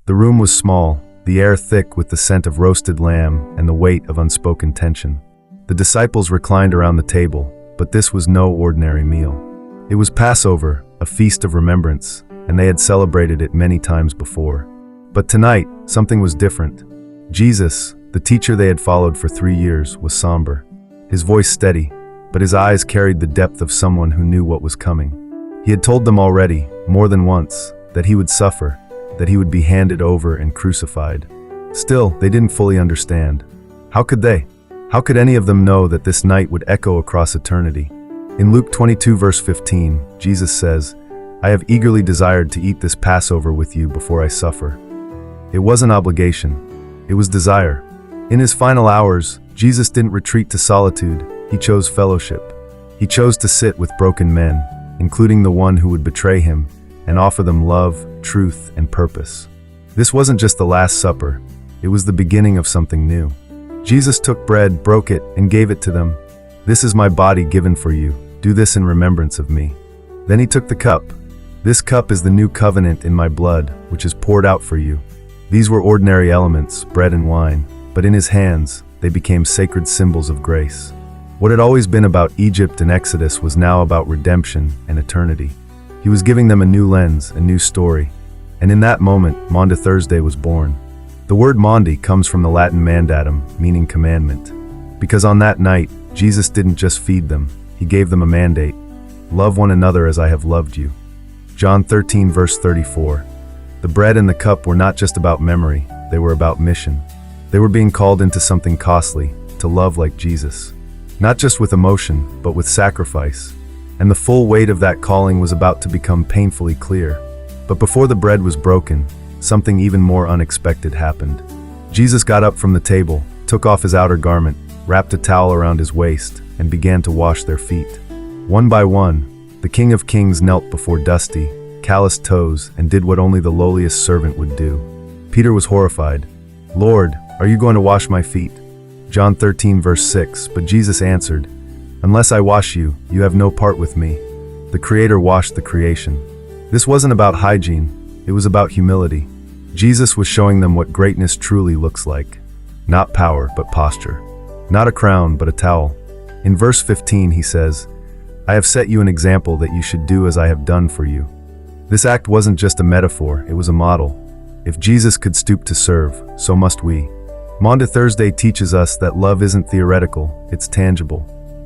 The room was small, the air thick with the scent of roasted lamb and the weight of unspoken tension. The disciples reclined around the table, but this was no ordinary meal. It was Passover, a feast of remembrance, and they had celebrated it many times before. But tonight, something was different. Jesus, the teacher they had followed for 3 years, was somber. His voice steady, but his eyes carried the depth of someone who knew what was coming. He had told them already, more than once, that he would suffer, that he would be handed over and crucified. Still, they didn't fully understand. How could they? How could any of them know that this night would echo across eternity? In Luke 22 verse 15, Jesus says, "I have eagerly desired to eat this Passover with you before I suffer." It wasn't obligation. It was desire. In his final hours, Jesus didn't retreat to solitude. He chose fellowship. He chose to sit with broken men, including the one who would betray him, and offer them love, truth, and purpose. This wasn't just the Last Supper. It was the beginning of something new. Jesus took bread, broke it, and gave it to them. "This is my body given for you. Do this in remembrance of me." Then he took the cup. "This cup is the new covenant in my blood, which is poured out for you." These were ordinary elements, bread and wine, but in his hands, they became sacred symbols of grace. What had always been about Egypt and Exodus was now about redemption and eternity. He was giving them a new lens, a new story. And in that moment, Maundy Thursday was born. The word Maundy comes from the Latin mandatum, meaning commandment. Because on that night, Jesus didn't just feed them, he gave them a mandate. Love one another as I have loved you. John 13 verse 34. The bread and the cup were not just about memory, they were about mission. They were being called into something costly, to love like Jesus. Not just with emotion, but with sacrifice. And the full weight of that calling was about to become painfully clear. But before the bread was broken, something even more unexpected happened. Jesus got up from the table, took off his outer garment, wrapped a towel around his waist, and began to wash their feet. One by one, the King of Kings knelt before dusty, calloused toes and did what only the lowliest servant would do. Peter was horrified. "Lord, are you going to wash my feet?" John 13 verse 6, but Jesus answered, "Unless I wash you, you have no part with me." The Creator washed the creation. This wasn't about hygiene, it was about humility. Jesus was showing them what greatness truly looks like. Not power, but posture. Not a crown, but a towel. In verse 15 he says, "I have set you an example that you should do as I have done for you." This act wasn't just a metaphor, it was a model. If Jesus could stoop to serve, so must we. Maundy Thursday teaches us that love isn't theoretical, it's tangible.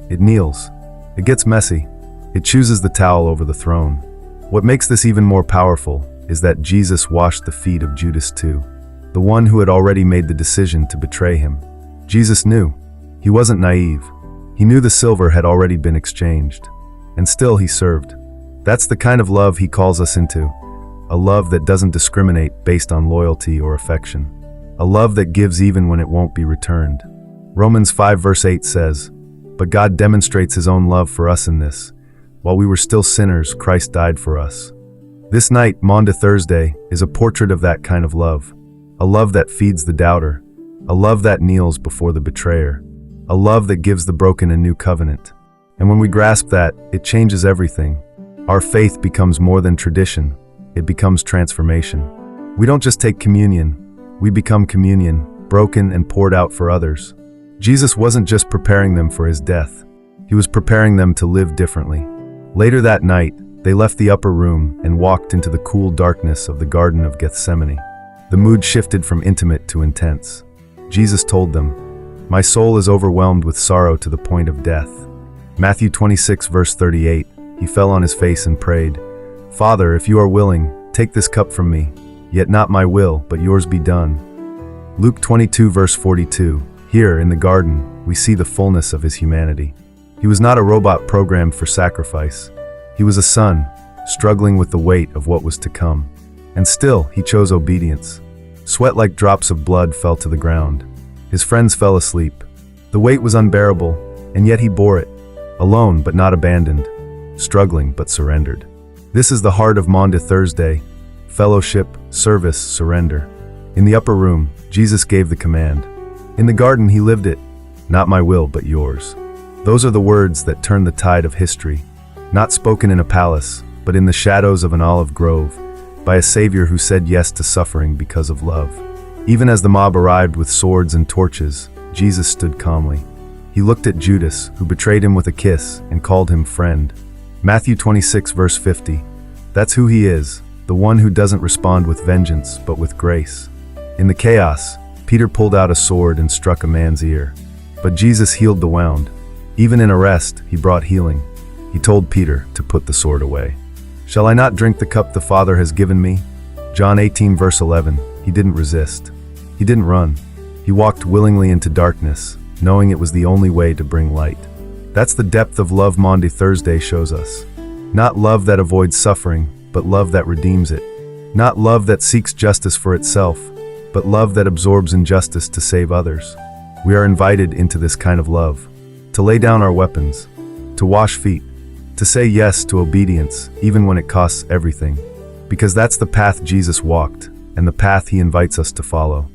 It kneels. It gets messy. It chooses the towel over the throne. What makes this even more powerful is that Jesus washed the feet of Judas too, the one who had already made the decision to betray him. Jesus knew. He wasn't naive. He knew the silver had already been exchanged. And still he served. That's the kind of love he calls us into. A love that doesn't discriminate based on loyalty or affection. A love that gives even when it won't be returned. Romans 5 verse 8 says, "But God demonstrates his own love for us in this. While we were still sinners, Christ died for us." This night, Maundy Thursday, is a portrait of that kind of love. A love that feeds the doubter. A love that kneels before the betrayer. A love that gives the broken a new covenant. And when we grasp that, it changes everything. Our faith becomes more than tradition. It becomes transformation. We don't just take communion. We become communion, broken and poured out for others. Jesus wasn't just preparing them for his death. He was preparing them to live differently. Later that night, they left the upper room and walked into the cool darkness of the Garden of Gethsemane. The mood shifted from intimate to intense. Jesus told them, "My soul is overwhelmed with sorrow to the point of death." Matthew 26 verse 38, he fell on his face and prayed, "Father, if you are willing, take this cup from me, yet not my will, but yours be done." Luke 22 verse 42, here in the garden, we see the fullness of his humanity. He was not a robot programmed for sacrifice. He was a son, struggling with the weight of what was to come. And still, he chose obedience. Sweat like drops of blood fell to the ground. His friends fell asleep. The weight was unbearable, and yet he bore it, alone but not abandoned, struggling but surrendered. This is the heart of Maundy Thursday: fellowship, service, surrender. In the upper room, Jesus gave the command. In the garden, he lived it. "Not my will, but yours." Those are the words that turn the tide of history. Not spoken in a palace, but in the shadows of an olive grove, by a Savior who said yes to suffering because of love. Even as the mob arrived with swords and torches, Jesus stood calmly. He looked at Judas, who betrayed him with a kiss and called him friend. Matthew 26 verse 50. That's who he is, the one who doesn't respond with vengeance, but with grace. In the chaos, Peter pulled out a sword and struck a man's ear. But Jesus healed the wound. Even in arrest, he brought healing. He told Peter to put the sword away. Shall I not drink the cup the Father has given me? John 18 verse 11. He didn't resist. He didn't run. He walked willingly into darkness, knowing it was the only way to bring light. That's the depth of love Maundy Thursday shows us. Not love that avoids suffering, but love that redeems it. Not love that seeks justice for itself, but love that absorbs injustice to save others. We are invited into this kind of love, to lay down our weapons, to wash feet, to say yes to obedience, even when it costs everything. Because that's the path Jesus walked, and the path he invites us to follow.